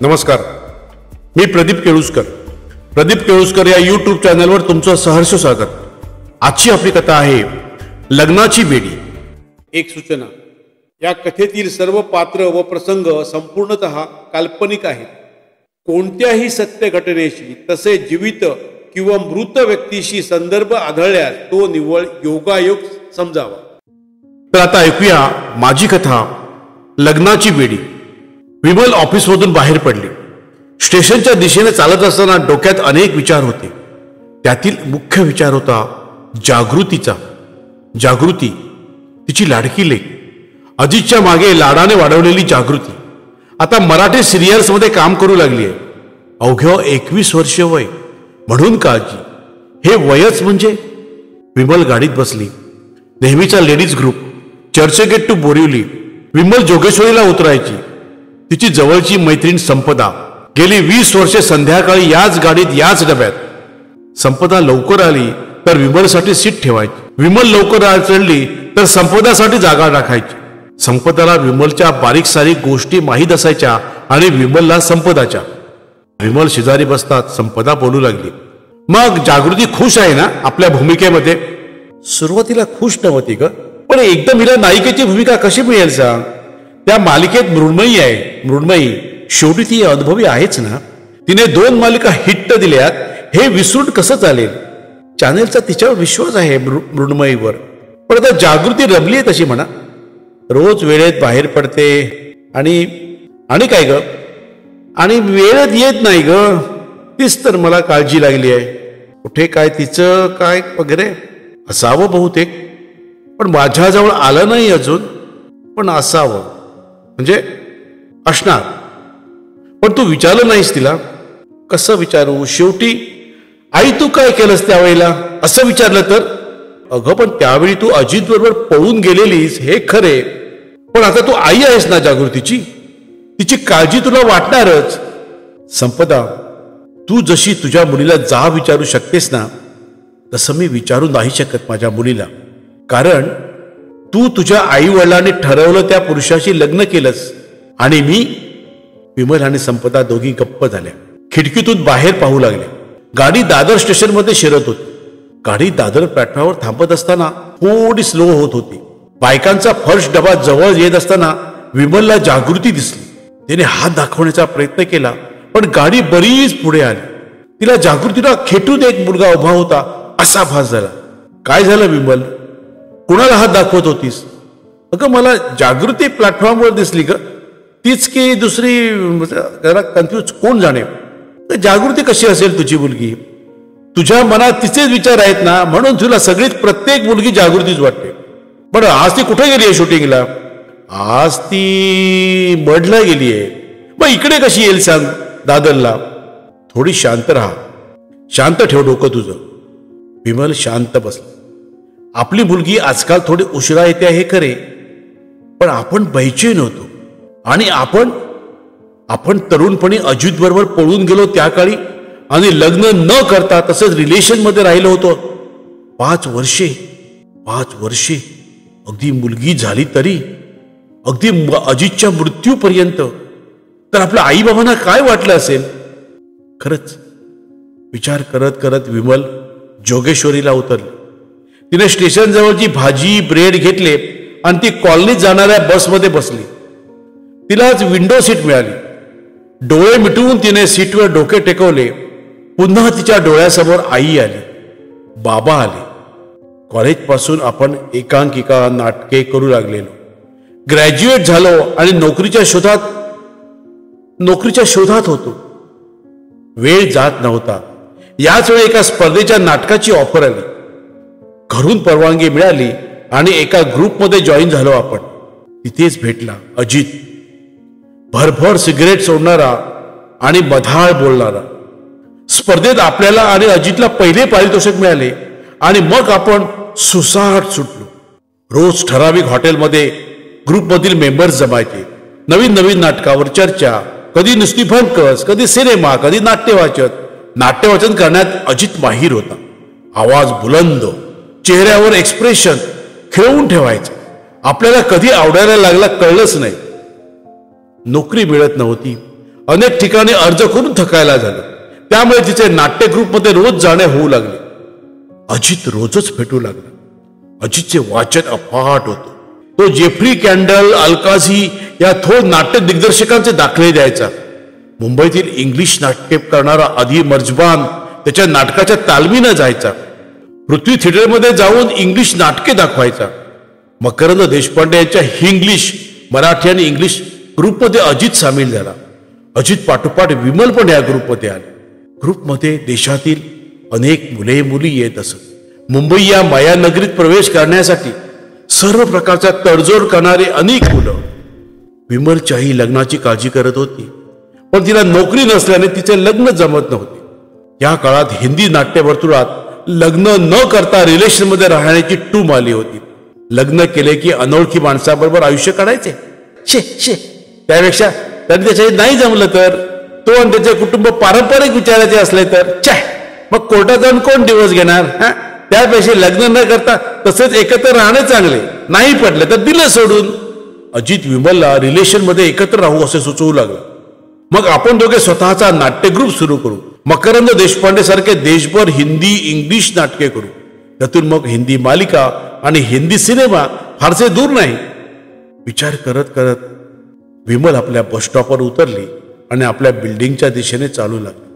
नमस्कार, मी प्रदीप केळुसकर. प्रदीप केळुसकर या यूट्यूब चॅनलवर तुमचं सहर्ष स्वागत. आजची आपली कथा आहे लग्नाची बेडी. एक सूचना, या कथेतील सर्व पात्र व प्रसंग संपूर्णतः काल्पनिक आहेत. कोणत्याही सत्य घटनेशी तसेच जीवित किंवा मृत व्यक्तीशी संदर्भ आढळल्यास तो निव्वळ योगायोग समजावा. तर आता ऐकूया माझी कथा लग्नाची बेडी. विमल ऑफिसमधून बाहेर पडली. स्टेशनच्या दिशेने चालत असताना डोक्यात अनेक विचार होते. त्यातील मुख्य विचार होता जागृतीचा. जागृती, तिची लाडकी लेक, अजितच्या मागे लाडाने वाढवलेली जागृती आता मराठी सिरियल्समध्ये काम करू लागली आहे. अवघ्या 21 वर्ष वय, म्हणून काळजी. हे वयच म्हणजे. विमल गाडीत बसली. नेहमीचा ladies group, Churchgate to Borivali. Vimal जोगेश्वरीला उतरायची. तिची जवळची मैत्रीण संपदा गेली 20 वर्षे संध्याकाळी याच गाडीत याच डब्यात. संपदा लवकर आली तर विमलसाठी सीट ठेवायची. विमल लवकर चढली तर संपदासाठी जागा राखायची. संपदाला विमलच्या बारीक सारीक गोष्टी माहीत असायच्या आणि विमलला संपदाच्या. विमल शेजारी बसतात संपदा बोलू लागली. मग जागृती खुश आहे ना आपल्या भूमिकेमध्ये? सुरुवातीला खुश नव्हती ग, पण एकदम हिला नायिकेची भूमिका कशी मिळेल सांग? त्या मालिकेत मृण्मयी आहे. मृण्मयी शेवटी ती अनुभवी आहेच ना. तिने 2 मालिका हिट्ट दिल्यात, हे विसरून कसं चालेल? चॅनेलचा तिच्यावर विश्वास आहे मृण्मयीवर. पण आता जागृती रमली आहे तशी म्हणा. रोज वेळेत बाहेर पडते आणि काय ग, आणि वेळेत येत नाही ग. तीच तर मला काळजी लागली आहे. कुठे काय तिचं काय वगैरे असावं बहुतेक, पण माझ्याजवळ आलं नाही अजून. पण असावं म्हणजे असणार. पण तू विचारलं नाहीस तिला? कसं विचारू? शेवटी आई तू काय केलंस त्यावेळेला असं विचारलं तर? अगं पण त्यावेळी तू अजित बरोबर पळून गेलेलीस हे खरे, पण आता तू आई आहेस ना जागृतीची. तिची काळजी तुला वाटणारच. संपदा, तू जशी तुझ्या मुलीला जा विचारू शकतेस ना, तसं मी विचारू नाही शकत माझ्या मुलीला. कारण तू तुझ्या आई वडिलांनी ठरवलं त्या पुरुषाशी लग्न केलंस आणि मी. विमल आणि संपदा दोघी गप्प झाल्या. खिडकीतून बाहेर पाहू लागल्या. गाडी दादर स्टेशन मध्ये शिरत होती. गाडी दादर प्लॅटफॉर्मवर थांबत असताना थोडी स्लो होत होती. बायकांचा फर्स्ट डबा जवळ येत असताना विमलला जागृती दिसली. तिने हात दाखवण्याचा प्रयत्न केला, पण गाडी बरीच पुढे आली. तिला जागृतीला खेटून एक मुलगा उभा होता असा भास झाला. काय झालं विमल? कुणाला हात दाखवत होतीस? अगं मला जागृती प्लॅटफॉर्मवर दिसली ग. तीच की दुसरी? जरा कन्फ्यूज, कोण जाणे. जागृती कशी असेल तुझी मुलगी? तुझ्या मनात तिचेच विचार आहेत ना, म्हणून तुला सगळीच प्रत्येक मुलगी जागृतीच वाटते. पण आज ती कुठे गेली आहे शूटिंगला? आज ती मडला गेली आहे. मग इकडे कशी येईल सांग दादरला? थोडी शांत राहा. शांत ठेव डोकं तुझं. विमल शांत बसला. आपली मुलगी आजकाल थोडी उशिरा येते हे खरे, पण आपण बैचेन होतो. आणि आपण तरुणपणी अजित बरोबर पळून गेलो त्या काळी, आणि लग्न न करता तसंच रिलेशन मध्ये राहिलो होतो 5 वर्षे. 5 वर्षे अगदी मुलगी झाली तरी, अगदी अजितच्या मृत्यूपर्यंत. तर आपल्या आई बाबांना काय वाटलं असेल? खरंच विचार करत करत विमल जोगेश्वरीला उतरली. तिने स्टेशन जवळची भाजी ब्रेड घेतले आणि ती कॉलनीत जाणाऱ्या बसमध्ये बसली. तिला आज विंडो सीट मिळाली. डोळे मिटवून तिने सीटवर डोके टेकवले. पुन्हा तिच्या डोळ्यासमोर आई आली, बाबा आले. कॉलेजपासून आपण एकांकिका नाटके करू लागलेलो. ग्रॅज्युएट झालो आणि नोकरीच्या शोधात होतो. वेळ जात नव्हता. याच वेळी एका स्पर्धेच्या नाटकाची ऑफर आली. घरून परवानगी मिळाली आणि एका ग्रुपमध्ये जॉईन झालो आपण. तिथेच भेटला अजित. भरभर सिगरेट सोडणारा आणि मधाळ बोलणारा. स्पर्धेत आपल्याला आणि अजितला पहिले पारितोषिक मिळाले आणि मग आपण सुसाट सुटलो. रोज ठराविक हॉटेलमध्ये ग्रुपमधील मेंबर्स जमायचे. नवीन नवीन नाटकावर चर्चा, कधी नुसती भंकस, कधी सिनेमा, कधी नाट्यवाचन करण्यात अजित माहीर होता. आवाज बुलंद, चेहऱ्यावर एक्सप्रेशन खेळवून ठेवायचं. आपल्याला कधी आवडायला लागला कळलंच नाही. नोकरी मिळत नव्हती. अनेक ठिकाणी अर्ज करून थकायला झालं. त्यामुळे तिचे नाट्य ग्रुपमध्ये रोज जाणे होऊ लागले. अजित रोजच भेटू लागला. अजितचे वाचन अफाट होते. तो जेफ्री कॅन्डल, अलकाझी या थोर नाट्य दिग्दर्शकांचे दाखले द्यायचा. मुंबईतील इंग्लिश नाट्य करणारा आधी मर्जबान त्याच्या नाटकाच्या तालमीनं जायचा. पृथ्वी थिएटरमध्ये जाऊन इंग्लिश नाटके दाखवायचा. मकरंद देशपांडे यांच्या हिंग्लिश, मराठी आणि इंग्लिश ग्रुपमध्ये अजित सामील झाला. अजित पाठोपाठ विमल पण या ग्रुपमध्ये आले. ग्रुपमध्ये देशातील अनेक मुले मुली येत असत. मुंबई या मायानगरीत प्रवेश करण्यासाठी सर्व प्रकारच्या तडजोड करणारे अनेक मुलं. विमलच्याही लग्नाची काळजी करत होती, पण तिला नोकरी नसल्याने तिचे लग्न जमत नव्हते. या काळात हिंदी नाट्य वर्तुळात लग्न न करता रिलेशनमध्ये राहण्याची टूम आली होती. लग्न केले की अनोळखी माणसाबरोबर आयुष्य काढायचे. शे त्यापेक्षा त्यांनी त्याच्या नाही जमलं तर, तो आणि त्याचे कुटुंब पारंपरिक विचाराचे असले तर मग कोर्टात जाऊन कोण दिवस घेणार? त्यापेक्षा लग्न न करता तसेच एकत्र राहणे चांगले. नाही पडले तर दिलं सोडून. अजित विमलला रिलेशन मध्ये एकत्र राहू असे सुचवू लागला. मग आपण दोघे स्वतःचा नाट्य ग्रुप सुरू करू. मकरंद देशपांडे सारखे देशभर हिंदी इंग्लिश नाटके करू. त्यातून मग हिंदी मालिका आणि हिंदी सिनेमा फारसे दूर नाही. विचार करत करत विमल आपल्या बस स्टॉपवर उतरली आणि आपल्या बिल्डिंगच्या दिशेने चालू लागली.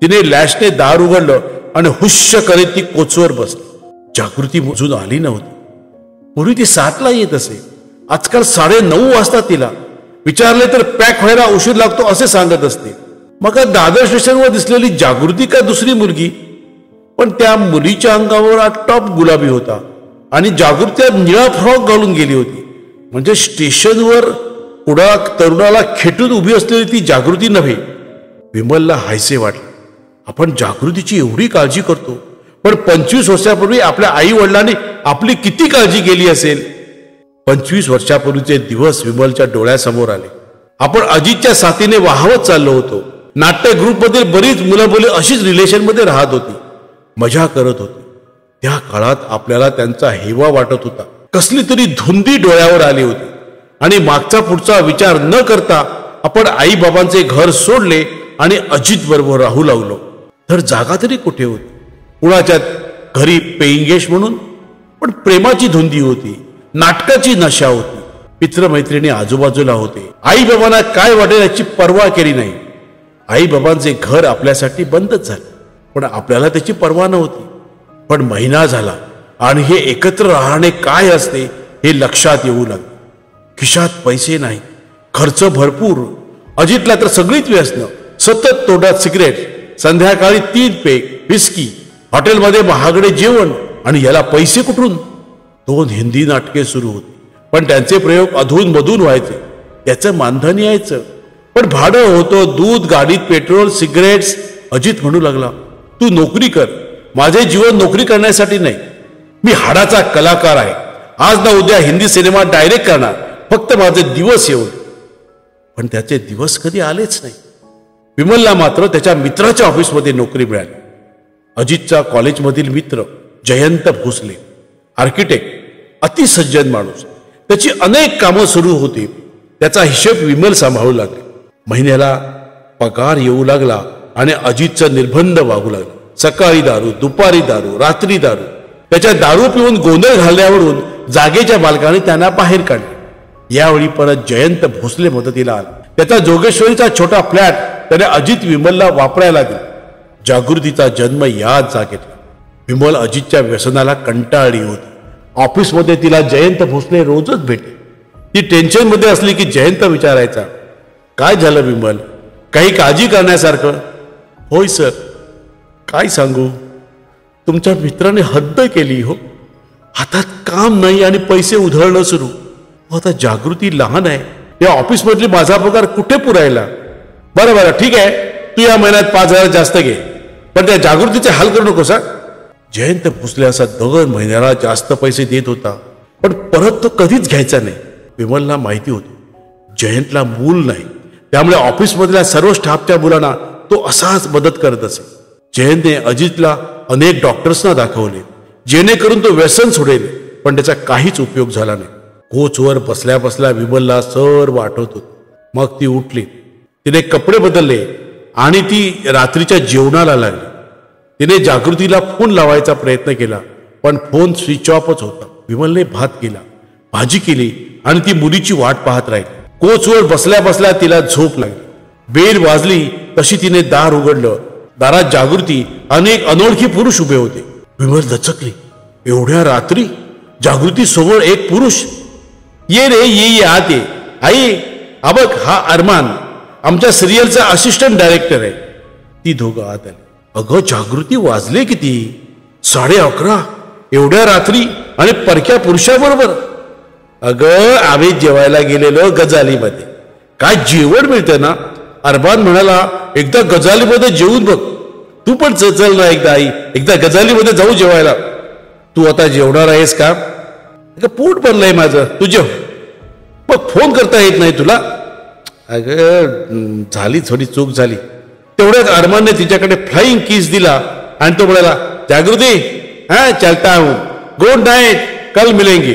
तिने लॅशने दार उघडलं आणि हुश्य करीत ती कोचवर बसली. जागृती अजून आली नव्हती. पूर्वी ती 7ला येत असे. आजकाल 9:30 वाजता तिला विचारले तर पॅक व्हायला उशीर लागतो असे सांगत असते. मग दादर स्टेशनवर दिसलेली जागृती का दुसरी मुलगी? पण त्या मुलीच्या अंगावर टॉप गुलाबी होता आणि जागृती निळा फ्रॉक घालून गेली होती. म्हणजे स्टेशनवर पुढा तरुणाला खेटून उभी असलेली ती जागृती नव्हे. विमलला हायसे वाटले. आपण जागृतीची एवढी काळजी करतो, पण 25 वर्षापूर्वी आपल्या आई वडिलांनी आपली किती काळजी केली असेल. 25 वर्षापूर्वीचे दिवस विमलच्या डोळ्यासमोर आले. आपण अजितच्या साथीने वाहवत चाललो होतो. नाट्य ग्रुपमधील बरीच मुलं मुले अशीच रिलेशनमध्ये राहत होती, मजा करत होती. त्या काळात आपल्याला त्यांचा हेवा वाटत होता. कसली तरी धुंदी डोळ्यावर आली होती आणि मागचा पुढचा विचार न करता आपण आई बाबांचे घर सोडले आणि अजित बरोबर राहू लागलो. तर जागा तरी कुठे होती? कुणाच्या घरी पेईंग गेस्ट म्हणून? पण प्रेमाची धुंदी होती, नाटकाची नशा होती. मित्रमैत्रिणी आजूबाजूला होते. आई बाबांना काय वाटेल याची पर्वा केली नाही. आई बाबांचे घर आपल्यासाठी बंदच झाले, पण आपल्याला त्याची पर्वा नव्हती. पण महिना झाला आणि हे एकत्र राहणे काय असते हे लक्षात येऊ लागले. खिशात पैसे नाही, खर्च भरपूर. अजितला तर सगळीच व्यसन. सतत तोंडात सिगरेट, संध्याकाळी 3 पेग विस्की, हॉटेलमध्ये महागडे जेवण. आणि याला पैसे कुठून? 2 हिंदी नाटके सुरू होती, पण त्यांचे प्रयोग अधून मधून व्हायचे. त्याचं मानधन यायचं, पण भाडं होतं, दूध, गाडीत पेट्रोल, सिगरेट्स. अजित म्हणू लागला, तू नोकरी कर. माझे जीवन नोकरी करण्यासाठी नाही. मी हाडाचा कलाकार आहे. आज ना उद्या हिंदी सिनेमा डायरेक्ट करणार, फक्त माझे दिवस येऊन. पण त्याचे दिवस कधी आलेच नाही. विमलला मात्र त्याच्या मित्राच्या ऑफिसमध्ये नोकरी मिळाली. अजितचा कॉलेजमधील मित्र जयंत भोसले, आर्किटेक्ट, अतिसज्जन माणूस. त्याची अनेक कामं सुरू होती. त्याचा हिशेब विमल सांभाळू लागले. महिन्याला पगार येऊ लागला आणि अजितचं निर्बंध वागू लागलं. सकाळी दारू, दुपारी दारू, रात्री दारू. त्याच्या दारू पिऊन गोंधळ घालण्यावरून जागेच्या बालकाने त्यांना बाहेर काढले. यावेळी परत जयंत भोसले मदतीला आला. त्याचा जोगेश्वरीचा छोटा फ्लॅट त्याने अजित विमलला वापरायला दिला. जागृतीचा जन्म याच जागेत. विमल अजितच्या व्यसनाला कंटाळली होती. ऑफिसमध्ये तिला जयंत भोसले रोजच भेटे. ती टेन्शन मध्ये असली की जयंत विचारायचा, काय झालं विमल, काही काळजी करण्यासारखं? होय सर, काय सांगू, तुमच्या मित्राने हद्द केली हो. हातात काम नाही आणि पैसे उधळणं सुरू. आता जागृती लहान आहे, या ऑफिसमधली माझा पगार कुठे पुरायला? बरं ठीक आहे, तू या महिन्यात 5,000 जास्त घे, पण त्या जागृतीचे हाल करू नकोस. जयंत भोसले असा दर महिन्याला जास्त पैसे देत होता, पण परत तो कधीच घ्यायचा नाही. विमलला माहिती होती जयंतला मूल नाही, त्यामुळे ऑफिसमधल्या सर्व स्टाफच्या मुलांना तो असाच मदत करत असे. जयंतने अजितला अनेक डॉक्टर्सना दाखवले जेणेकरून तो व्यसन सोडेल, पण त्याचा काहीच उपयोग झाला नाही. कोचवर बसल्या बसल्या विमलला सर्व आठवत होत. मग ती उठली तिने कपडे बदलले आणि ती रात्रीच्या जेवणाला लागली. तिने जागृतीला फोन लावायचा प्रयत्न केला, पण फोन स्विच ऑफच होता. विमलने भात केला, भाजी केली आणि ती मुलीची वाट पाहत राहिली. कोचवर बसल्या बसल्या तिला झोप लागली. बेल वाजली तशी तिने दार उघडलं. दारात जागृती अनेक अनोळखी पुरुष उभे होते. विमल दचकली. एवढ्या रात्री जागृती समोर एक पुरुष. ये रे ये आत ये. आई अबक हा अरमान, आमच्या सिरियलचा असिस्टंट डायरेक्टर आहे. ती दोघं आत आली. अगं जागृती, वाजले किती? 11:30. एवढ्या रात्री आणि परक्या पुरुषाबरोबर? अगं आम्ही जेवायला गेलेलो गजालीमध्ये. काय जेवण मिळतं ना. अरमान म्हणाला, एकदा गजालीमध्ये जेवून बघ. तू पण चल ना एकदा आई, एकदा गजालीमध्ये जाऊ जेवायला. तू आता जेवणार आहेस का? पोट भरलंय माझं, तू जेव. मग फोन करता येत नाही तुला? अगं झाली थोडी चूक झाली. तेवढ्याच अरमानने तिच्याकडे फ्लाइंग किस दिला आणि तो म्हणाला, जागृती चलता हूं, गुड नाईट, कल मिलेंगे.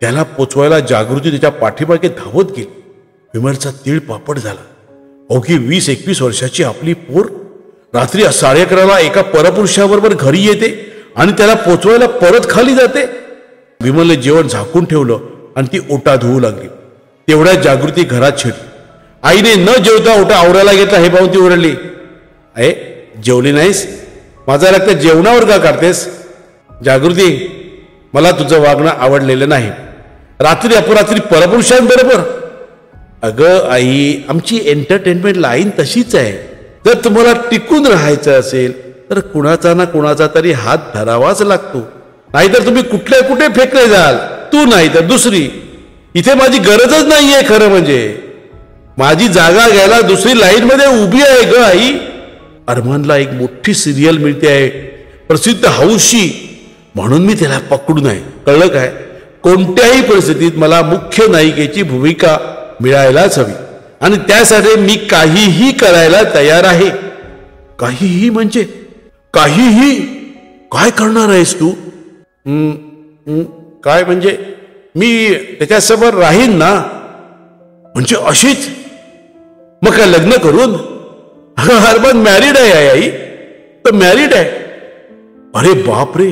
त्याला पोचवायला जागृती त्याच्या पाठीमागे धावत गेली. विमलचा तीळ पापड झाला. अवघी 20-21 वर्षाची आपली पोर रात्री 11:30 एका परपुरुषाबरोबर घरी येते आणि त्याला पोचवायला परत खाली जाते. विमलने जेवण झाकून ठेवलं आणि ती ओटा धुवू लागली. तेवढ्या जागृती घरात शिरली. आईने न जेवता ओटा आवरायला घेतला हे पाहून ती ओरडली, अरे जेवली नाहीस? माझा रक्त जेवणावर का काढतेस? जागृती, मला तुझं वागणं आवडलेलं नाही. रात्री अपरात्री परपुरुषांबरोबर? अगं आई, आमची एंटरटेनमेंट लाईन तशीच आहे. जर तुम्हाला टिकून राहायचं असेल तर कुणाचा ना कुणाचा तरी हात धरावाच लागतो. नाहीतर तुम्ही कुठल्या कुठे फेकले जाल. तू नाही तर दुसरी. इथे माझी गरजच नाहीये. खरं म्हणजे माझी जागा घ्यायला दुसरी लाईन मध्ये उभी आहे ग आई. अरमानला एक मोठी सिरियल मिळते आहे, प्रसिद्ध हौशी, म्हणून मी त्याला पकडू नये. कळलं काय? कोणत्याही परिस्थितीत मला मुख्य नायिकेची भूमिका मिळायलाच हवी आणि त्यासाठी मी काहीही करायला तयार आहे. काहीही म्हणजे काहीही? काय करणार आहेस तू? काय म्हणजे मी त्याच्यासमोर राहीन ना. म्हणजे अशीच? मग काय लग्न करून? अरमान मॅरिड आहे आई, तर मॅरिड आहे. अरे बापरे,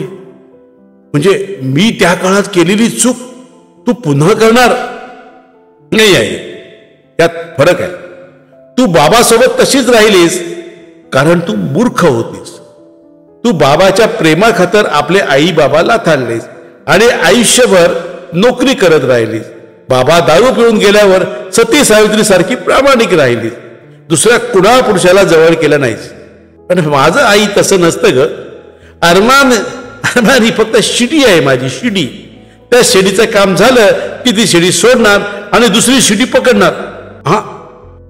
म्हणजे मी त्या काळात केलेली चूक तू पुन्हा करणार नाही आहे. त्यात फरक आहे. तू बाबासोबत तशीच राहिलीस कारण तू मूर्ख होतीस. तू बाबाच्या प्रेमाखातर आपले आई बाबा लाथाळलेस आणि आयुष्यभर नोकरी करत राहिलीस. बाबा दारू पिऊन गेल्यावर सती सावित्री सारखी प्रामाणिक राहिलीस. दुसऱ्या कुणा पुरुषाला जवळ केलं नाहीस. पण माझं आई तसं नसतं ग. अरमान ही फक्त शिडी आहे, माझी शिडी. त्या शिडीचं काम झालं की ती शिडी सोडणार आणि दुसरी शिडी पकडणार. हा,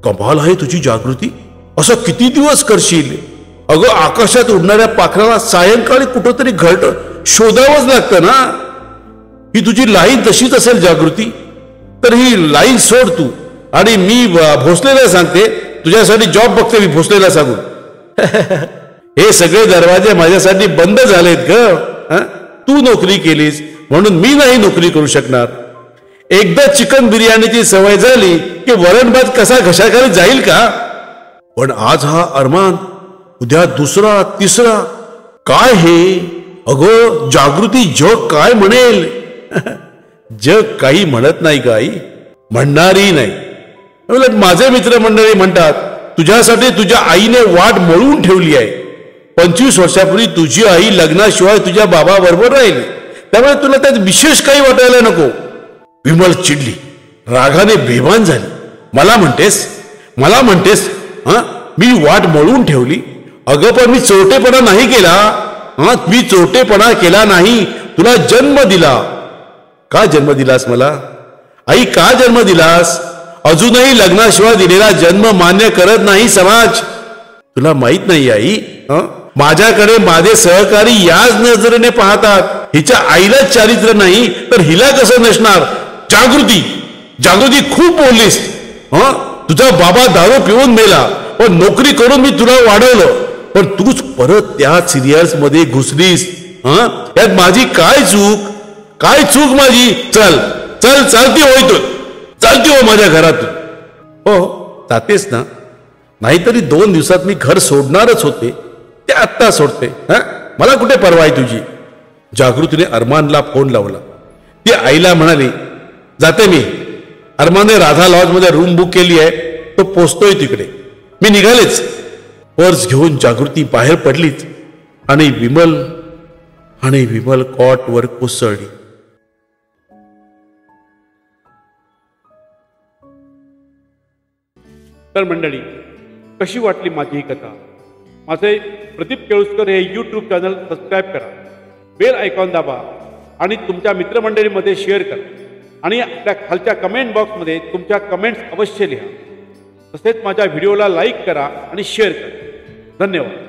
कमाल आहे तुझी जागृती. असं किती दिवस करशील? अगं आकाशात उडणाऱ्या पाखराला सायंकाळी कुठंतरी घरट शोधावंच लागतं ना. ही तुझी लाईन तशीच असेल जागृती. तर ही लाईन सोड तू आणि मी भोसलेला सांगते, तुझ्यासाठी जॉब बघते मी भोसलेला सांगून. हे सगळे दरवाजे माझ्यासाठी बंद झालेत ग. तू नोकरी केलीस म्हणून मी नाही नोकरी करू शकणार. एकदा चिकन बिर्याणीची सवय झाली की वरण भात कसा घशाखाली जाईल का? पण आज हा अरमान, उद्या दुसरा, तिसरा. काय हे? अगो जागृती, जग काय म्हणेल? जग काही म्हणत नाही का आई? म्हणणारी नाही. उलट माझे मित्र मंडळी म्हणतात, तुझ्यासाठी तुझ्या आईने वाट मळून ठेवली आहे. 25 वर्षापूर्वी तुझी आई लग्नाशिवाय तुझ्या बाबाबरोबर राहिली, त्यामुळे तुला त्यात विशेष काही वाटायला नको. विमल चिडली, रागाने बेभान झाली. मला म्हणतेस मी वाट मळून ठेवली? अगं पण मी चोरटेपणा नाही केला. मी चोरटेपणा केला नाही. तुला जन्म दिला. का जन्म दिलास मला? आई का जन्म दिलास? अजूनही लग्नाशिवाय दिलेला जन्म मान्य करत नाही समाज. तुला माहित नाही आई, माझ्याकडे माझे सहकारी याच नजरेने पाहतात. हिच्या आईलाच चारित्र्य नाही तर हिला कसं नसणार? जागृती खूप बोललीस. तुझा बाबा दारू पिऊन मेला, पण नोकरी करून मी तुला वाढवलं, पण तूच परत त्या सिरियल्स मध्ये घुसलीस. यात माझी काय चूक माझी? चल चालती हो माझ्या घरातून. हो जातेस ना? नाहीतरी 2 दिवसात मी घर सोडणारच होते, ते आत्ता सोडते. मला कुठे परवा आहे तुझी? जागृतीने अरमानला फोन लावला. ती आईला म्हणाली, जाते मी. अरमानने राधा लॉजमध्ये रूम बुक केली आहे, तो पोचतोय तिकडे. मी निघालेच. पर्स घेऊन जागृती बाहेर पडलीच आणि विमल कॉटवर कोसळली. तर मंडळी, कशी वाटली माझी ही कथा? माझे प्रदीप केळुसकर हे यूट्यूब चॅनल सबस्क्राईब करा, बेल आयकॉन दाबा आणि तुमच्या मित्रमंडळीमध्ये शेअर करा. आणि आपल्या खालच्या कमेंट बॉक्समध्ये तुमच्या कमेंट्स अवश्य लिहा. तसेच माझ्या व्हिडिओला लाईक करा आणि शेअर करा. धन्यवाद.